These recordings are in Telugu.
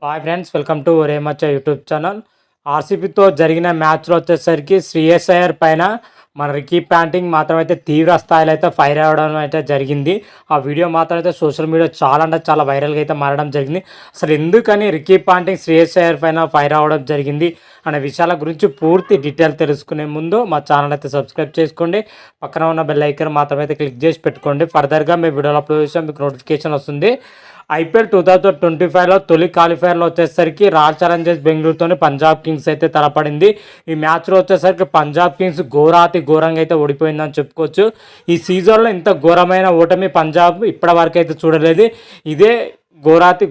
హాయ్ ఫ్రెండ్స్, వెల్కమ్ టు ఒరే మచ్చ యూట్యూబ్ ఛానల్. ఆర్సీబీతో జరిగిన మ్యాచ్లో వచ్చేసరికి శ్రేయస్ అయ్యర్ పైన మన రికీ ప్యాంటింగ్ మాత్రం అయితే తీవ్ర స్థాయిలో అయితే ఫైర్ అవ్వడం అయితే జరిగింది. ఆ వీడియో మాత్రం అయితే సోషల్ మీడియా చాలా అంటే చాలా వైరల్గా అయితే మారడం జరిగింది. అసలు ఎందుకని రికీ ప్యాంటింగ్ శ్రేయస్ అయ్యర్ పైన ఫైర్ అవ్వడం జరిగింది అనే విషయాల గురించి పూర్తి డీటెయిల్ తెలుసుకునే ముందు మా ఛానల్ అయితే సబ్స్క్రైబ్ చేసుకోండి. పక్కన ఉన్న బెల్ ఐకాన్ మాత్రం అయితే క్లిక్ చేసి పెట్టుకోండి. ఫర్దర్గా మీ వీడియోలో అప్లోడ్ చేసాం మీకు నోటిఫికేషన్ వస్తుంది. ఐపీఎల్ 2025లో తొలి క్వాలిఫైర్లో వచ్చేసరికి రాయల్ ఛాలెంజర్స్ బెంగళూరుతో పంజాబ్ కింగ్స్ అయితే తలపడింది. ఈ మ్యాచ్లో వచ్చేసరికి పంజాబ్ కింగ్స్ ఘోరంగా అయితే ఓడిపోయిందని చెప్పుకోవచ్చు. ఈ సీజన్లో ఇంత ఘోరమైన ఓటమి పంజాబ్ ఇప్పటివరకు అయితే చూడలేదు. ఇదే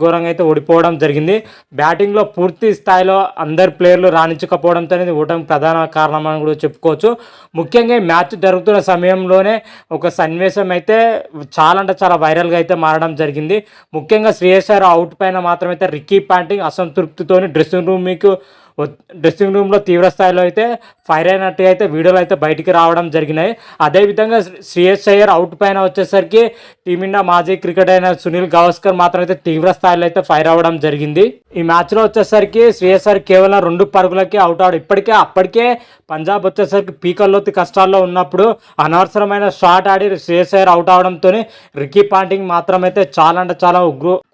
ఘోరంగా అయితే ఓడిపోవడం జరిగింది. బ్యాటింగ్లో పూర్తి స్థాయిలో అందరు ప్లేయర్లు రాణించకపోవడంతో అనేది ఓటమి ప్రధాన కారణం అని కూడా చెప్పుకోవచ్చు. ముఖ్యంగా ఈ మ్యాచ్ జరుగుతున్న సమయంలోనే ఒక సన్నివేశం అయితే చాలా అంటే చాలా వైరల్గా అయితే మారడం జరిగింది. ముఖ్యంగా శ్రేయస్ అయ్యర్ అవుట్ పైన మాత్రమైతే రికీ ప్యాంటింగ్ అసంతృప్తితోని డ్రెస్సింగ్ రూమ్లో తీవ్ర స్థాయిలో అయితే ఫైర్ అయినట్టుగా అయితే వీడియోలు అయితే బయటికి రావడం జరిగినాయి. అదేవిధంగా శ్రేయస్ అయ్యర్ అవుట్ పైన వచ్చేసరికి టీమిండియా మాజీ క్రికెటర్ అయిన సునీల్ గవాస్కర్ మాత్రం అయితే తీవ్ర స్థాయిలో అయితే ఫైర్ అవ్వడం జరిగింది. ఈ మ్యాచ్లో వచ్చేసరికి శ్రేయస్ అయ్యర్ కేవలం 2 పరుగులకి అవుట్ అవడం. అప్పటికే పంజాబ్ వచ్చేసరికి పీకల్లోతి కష్టాల్లో ఉన్నప్పుడు అనవసరమైన షాట్ ఆడి శ్రేయస్ అయ్యర్ అవుట్ అవడంతో రికీ పాంటింగ్ మాత్రం అయితే చాలా అంటే చాలా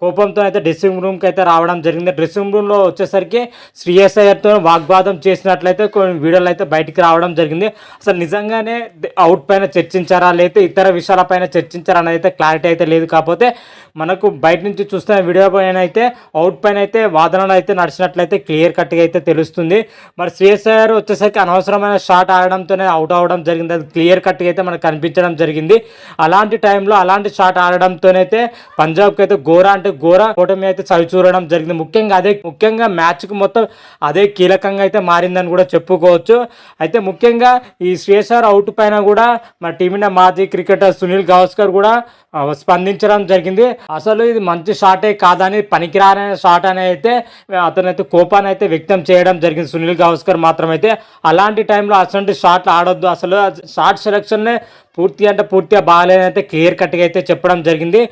కోపంతో అయితే డ్రెస్సింగ్ రూమ్కి అయితే రావడం జరిగింది. డ్రెస్సింగ్ రూమ్లో వచ్చేసరికి శ్రేయస్ అయ్యర్తో వాగ్వాదం చేసినట్లయితే కొన్ని వీడియోలు అయితే బయటికి రావడం జరిగింది. అసలు నిజంగానే అవుట్ పైన చర్చించారా లేకపోతే ఇతర విషయాలపైన చర్చించారా అనేది అయితే క్లారిటీ అయితే లేదు. కాకపోతే మనకు బయట నుంచి చూస్తున్న వీడియో పైన అయితే అవుట్ పైన అయితే వాదనలు అయితే నడిచినట్లయితే క్లియర్ కట్గా అయితే తెలుస్తుంది. మరి శ్రేయస్ అయ్యర్ వచ్చేసరికి అనవసరమైన షాట్ ఆడడంతోనే అవుట్ అవ్వడం జరిగింది. అది క్లియర్ కట్గా అయితే మనకు కనిపించడం జరిగింది. అలాంటి టైంలో అలాంటి షాట్ ఆడడంతోనైతే పంజాబ్కి అయితే ఘోర ఓటమి అయితే చవి చూడడం జరిగింది. ముఖ్యంగా మ్యాచ్కి మొత్తం అదే కీలకంగా అయితే మారిందని కూడా చెప్పుకోవచ్చు. అయితే ముఖ్యంగా ఈ శ్రేయస్ అయ్యర్ అవుట్ పైన కూడా మన టీమిండియా మాజీ క్రికెటర్ సునీల్ గవాస్కర్ కూడా స్పందించడం జరిగింది. అసలు ఇది మంచి షాటే కాదని పనికిరాని షాట్ అని అయితే అతనైతే కోపాన్ని అయితే వ్యక్తం చేయడం జరిగింది సునీల్ గవాస్కర్ మాత్రం. అయితే అలాంటి టైంలో అసలు షాట్లు ఆడొద్దు, అసలు షాట్ సెలక్షన్నే పూర్తిగా బాగాలేదని అయితే క్లియర్ కట్గా అయితే చెప్పడం జరిగింది.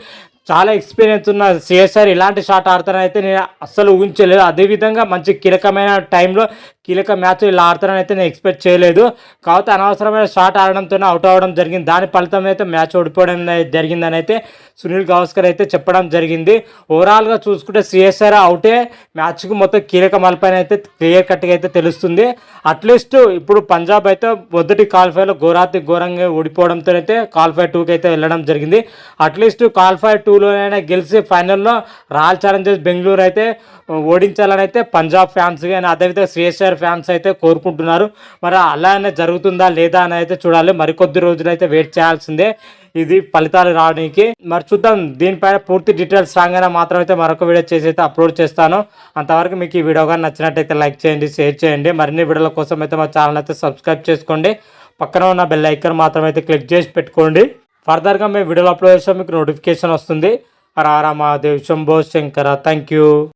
చాలా ఎక్స్పీరియన్స్ ఉన్న శ్రేయస్ అయ్యర్ ఇలాంటి షాట్ ఆడతానని అయితే నేను అస్సలు ఊహించలేదు. అదేవిధంగా మంచి కీలకమైన టైంలో కీలక మ్యాచ్ ఇలా ఆడతానని అయితే నేను ఎక్స్పెక్ట్ చేయలేదు. కాకపోతే అనవసరమైన షాట్ ఆడడంతోనే అవుట్ అవ్వడం జరిగింది. దాని ఫలితం అయితే మ్యాచ్ ఓడిపోవడం జరిగిందని అయితే సునీల్ గవాస్కర్ అయితే చెప్పడం జరిగింది. ఓవరాల్గా చూసుకుంటే శ్రేయస్ అయ్యర్ అవుటే మ్యాచ్కు మొత్తం కీలక మలుపైన అయితే క్లియర్ కట్గా అయితే తెలుస్తుంది. అట్లీస్ట్ ఇప్పుడు పంజాబ్ అయితే మొదటి క్వాలిఫైర్లో ఘోరంగా ఓడిపోవడంతో అయితే క్వాలిఫైర్ 2కి అయితే వెళ్ళడం జరిగింది. అట్లీస్ట్ క్వాలిఫైర్ 2లోనైనా గెలిచి ఫైనల్లో రాయల్ ఛాలెంజర్స్ బెంగళూరు అయితే ఓడించాలని అయితే పంజాబ్ ఫ్యాన్స్ కానీ అదేవిధంగా శ్రేయస్ అయ్యర్ ఫ్యాన్స్ అయితే కోరుకుంటున్నారు. మరి అలానే జరుగుతుందా లేదా అని అయితే చూడాలి. మరికొద్ది రోజులు అయితే వెయిట్ చేయాల్సిందే ఇది ఫలితాలు రావడానికి. మరి చూద్దాం. దీనిపైన పూర్తి డీటెయిల్స్ రాగానే మాత్రం అయితే మరొక వీడియో చేసి అయితే అప్లోడ్ చేస్తాను. అంతవరకు మీకు ఈ వీడియో కానీ నచ్చినట్టయితే లైక్ చేయండి, షేర్ చేయండి. మరిన్ని వీడియోల కోసం అయితే మా ఛానల్ అయితే సబ్స్క్రైబ్ చేసుకోండి. పక్కన ఉన్న బెల్ ఐకాన్ మాత్రం అయితే క్లిక్ చేసి పెట్టుకోండి. ఫర్దర్గా మేము వీడియోలు అప్లోడ్ చేస్తాం మీకు నోటిఫికేషన్ వస్తుంది. హర హర మహాదేవ్, శంభో శంకర. Thank you.